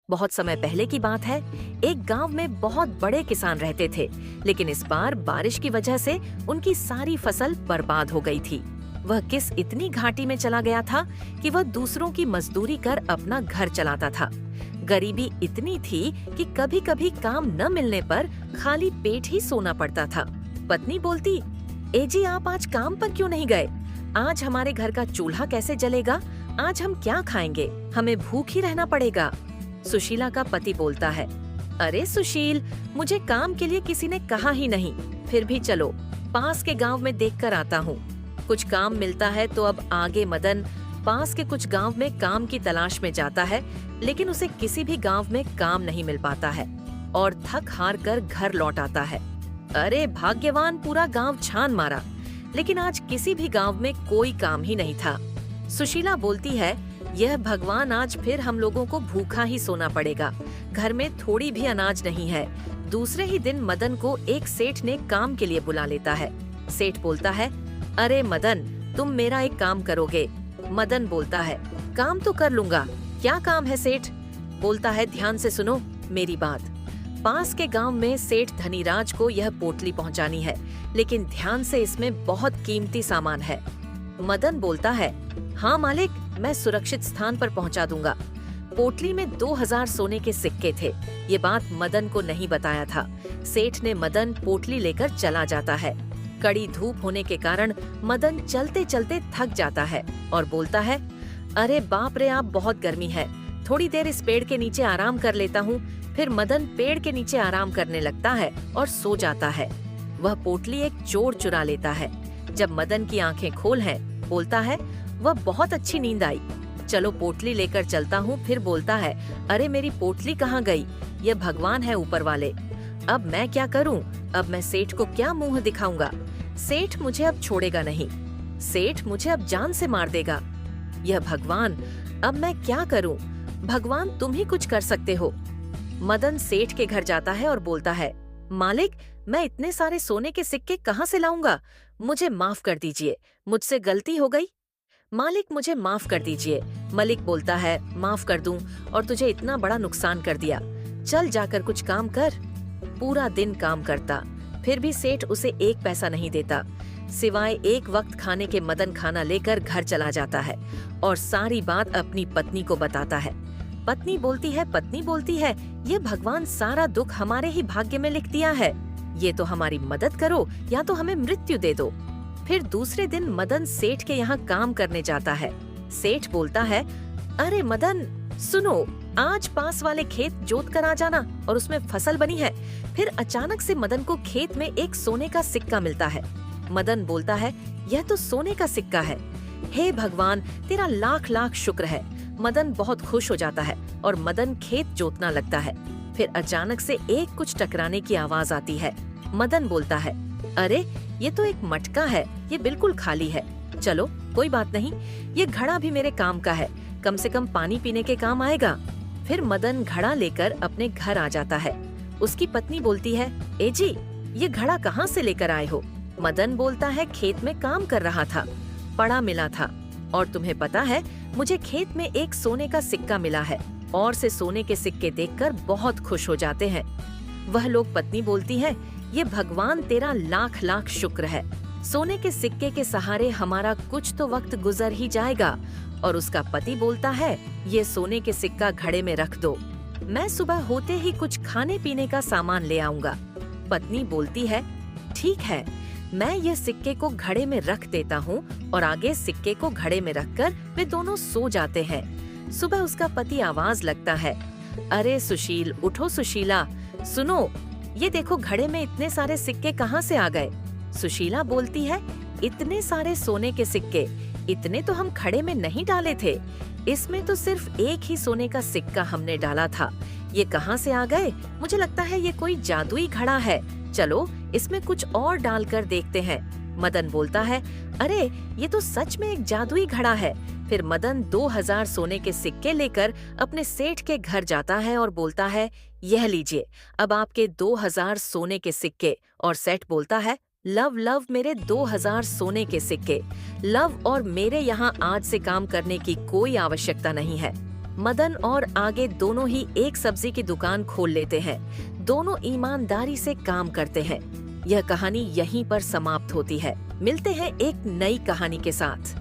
बहुत समय पहले की बात है। एक गांव में बहुत बड़े किसान रहते थे, लेकिन इस बार बारिश की वजह से उनकी सारी फसल बर्बाद हो गई थी। वह किस इतनी घाटी में चला गया था कि वह दूसरों की मजदूरी कर अपना घर चलाता था। गरीबी इतनी थी कि कभी-कभी काम न मिलने पर खाली पेट ही सोना पड़ता था। पत्नी बोलती, "ए जी, आप आज काम पर क्यों नहीं गए? आज हमारे घर का चूल्हा कैसे जलेगा? आज हम क्या खाएंगे? हमें भूख ही रहना पड़ेगा।" सुशीला का पति बोलता है, "अरे सुशील, मुझे काम के लिए किसी ने कहा ही नहीं। फिर भी चलो, पास के गांव में देखकर आता हूँ। कुछ काम मिलता है तो अब आगे मदन पास के कुछ गांव में काम की तलाश में जाता है, लेकिन उसे किसी भी गांव में काम नहीं मिल पाता है और थक हार कर घर लौट आता है। अरे भाग्यवान, पूरा गांव छान मारा, लेकिन आज किसी भी गांव में कोई काम ही नहीं था। सुशीला बोलती है, "यह भगवान, आज फिर हम लोगों को भूखा ही सोना पड़ेगा। घर में थोड़ी भी अनाज नहीं है।" दूसरे ही दिन मदन को एक सेठ ने काम के लिए बुला लेता है। सेठ बोलता है, "अरे मदन, तुम मेरा एक काम करोगे?" मदन बोलता है, "काम तो कर लूंगा। क्या काम है सेठ?" बोलता है, "ध्यान से सुनो मेरी बात। पास के गांव में सेठ धनीराज को यह पोटली पहुंचानी है, लेकिन ध्यान से, इसमें बहुत कीमती सामान है।" मदन बोलता है, "हाँ मालिक, मैं सुरक्षित स्थान पर पहुंचा दूंगा।" पोटली में 2000 सोने के सिक्के थे। ये बात मदन को नहीं बताया था। सेठ ने मदन पोटली लेकर चला जाता है। कड़ी धूप होने के कारण मदन चलते चलते थक जाता है और बोलता है, "अरे बाप रे, आप बहुत गर्मी है। थोड़ी देर इस पेड़ के नीचे आराम कर लेता हूँ।" फिर मदन पेड़ के नीचे आराम करने लगता है और सो जाता है। वह पोटली एक चोर चुरा लेता है। जब मदन की आंखें खोल हैं, बोलता है, "वह बहुत अच्छी नींद आई। चलो पोटली लेकर चलता हूँ।" फिर बोलता है, "अरे मेरी पोटली कहाँ गई? ये भगवान है ऊपर वाले। अब मैं क्या करूँ? अब मैं सेठ को क्या मुंह दिखाऊंगा? सेठ मुझे अब छोड़ेगा नहीं। सेठ मुझे अब जान से मार देगा। यह भगवान, अब मैं क्या करूँ? भगवान, तुम ही कुछ कर सकते हो।" मदन सेठ के घर जाता है और बोलता है, "मालिक, मैं इतने सारे सोने के सिक्के कहाँ से लाऊंगा? मुझे माफ कर दीजिए, मुझसे गलती हो गई। मालिक, मुझे माफ कर दीजिए।" मलिक बोलता है, "माफ कर दूं और तुझे इतना बड़ा नुकसान कर दिया। चल जाकर कुछ काम कर।" पूरा दिन काम करता, फिर भी सेठ उसे एक पैसा नहीं देता, सिवाय एक वक्त खाने के। मदन खाना लेकर घर चला जाता है और सारी बात अपनी पत्नी को बताता है। पत्नी बोलती है, "ये भगवान सारा दुख हमारे ही भाग्य में लिख दिया है। ये तो हमारी मदद करो या तो हमें मृत्यु दे दो।" फिर दूसरे दिन मदन सेठ के यहाँ काम करने जाता है। सेठ बोलता है, "अरे मदन, सुनो, आज पास वाले खेत जोत कर आ जाना और उसमें फसल बनी है।" फिर अचानक से मदन को खेत में एक सोने का सिक्का मिलता है। मदन बोलता है, "यह तो सोने का सिक्का है। हे भगवान, तेरा लाख लाख शुक्र है।" मदन बहुत खुश हो जाता है और मदन खेत जोतना लगता है। फिर अचानक से एक कुछ टकराने की आवाज आती है। मदन बोलता है, "अरे ये तो एक मटका है, ये बिल्कुल खाली है। चलो कोई बात नहीं, ये घड़ा भी मेरे काम का है, कम से कम पानी पीने के काम आएगा।" फिर मदन घड़ा लेकर अपने घर आ जाता है। उसकी पत्नी बोलती है, "ए जी, ये घड़ा कहाँ से लेकर आए हो?" मदन बोलता है, "खेत में काम कर रहा था, पड़ा मिला था। और तुम्हें पता है, मुझे खेत में एक सोने का सिक्का मिला है।" और से सोने के सिक्के देखकर बहुत खुश हो जाते हैं वह लोग। पत्नी बोलती है, "ये भगवान तेरा लाख लाख शुक्र है। सोने के सिक्के के सहारे हमारा कुछ तो वक्त गुजर ही जाएगा।" और उसका पति बोलता है, "ये सोने के सिक्का घड़े में रख दो, मैं सुबह होते ही कुछ खाने पीने का सामान ले आऊंगा।" पत्नी बोलती है, "ठीक है, मैं ये सिक्के को घड़े में रख देता हूँ।" और आगे सिक्के को घड़े में रखकर वे दोनों सो जाते हैं। सुबह उसका पति आवाज लगता है, "अरे सुशील, उठो सुशीला, सुनो, ये देखो घड़े में इतने सारे सिक्के कहाँ से आ गए?" सुशीला बोलती है, "इतने सारे सोने के सिक्के, इतने तो हम घड़े में नहीं डाले थे। इसमें तो सिर्फ एक ही सोने का सिक्का हमने डाला था। ये कहाँ से आ गए? मुझे लगता है ये कोई जादुई घड़ा है। चलो इसमें कुछ और डालकर देखते हैं।" मदन बोलता है, "अरे ये तो सच में एक जादुई घड़ा है।" फिर मदन 2000 सोने के सिक्के लेकर अपने सेठ के घर जाता है और बोलता है, "यह लीजिए, अब आपके 2000 सोने के सिक्के।" और सेठ बोलता है, "लव लव मेरे 2000 सोने के सिक्के। लव और मेरे यहाँ आज से काम करने की कोई आवश्यकता नहीं है।" मदन और आगे दोनों ही एक सब्जी की दुकान खोल लेते हैं। दोनों ईमानदारी से काम करते हैं। यह कहानी यहीं पर समाप्त होती है। मिलते हैं एक नई कहानी के साथ।